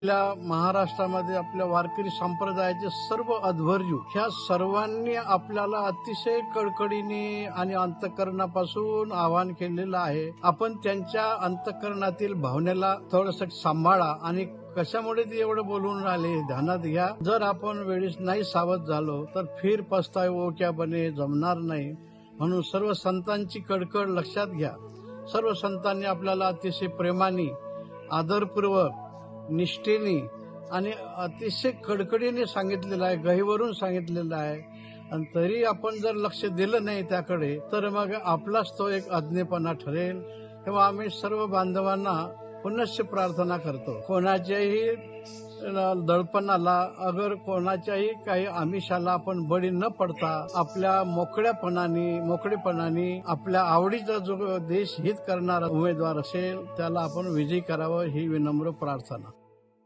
आपल्या महाराष्ट्रामध्ये आपल्या वारकरी संप्रदायाचे सर्व अध्वर्यू ह्या सर्वांनी आपल्याला अतिशय कळकळीने आणि अंतःकरणापासून आवाहन केलेलं आहे. आपण त्यांच्या अंतःकरणातील भावनेला थोडस सांभाळा आणि कशामुळे ते एवढं बोलून राहिले ध्यानात घ्या. जर आपण वेळेस नाही सावध झालो तर फिर पस्तावो क्या बने जमणार नाही. म्हणून सर्व संतांची कळकळ लक्षात घ्या. सर्व संतांनी आपल्याला अतिशय प्रेमाने, आदरपूर्वक, निष्ठेने आणि अतिशय कडकडीने सांगितलेलं आहे, गहिवरून सांगितलेलं आहे. आणि तरी आपण जर लक्ष दिलं नाही त्याकडे तर मग आपलाच तो एक अज्ञेपणा ठरेल. तेव्हा आम्ही सर्व बांधवांना पुनश्च प्रार्थना करतो. कोणाच्याही दडपणाला अगर कोणाच्याही काही आमिषाला आपण बळी न पडता आपल्या मोकळेपणाने आपल्या आवडीचा जो देश हित करणारा उमेदवार असेल त्याला आपण विजयी करावं ही विनम्र प्रार्थना.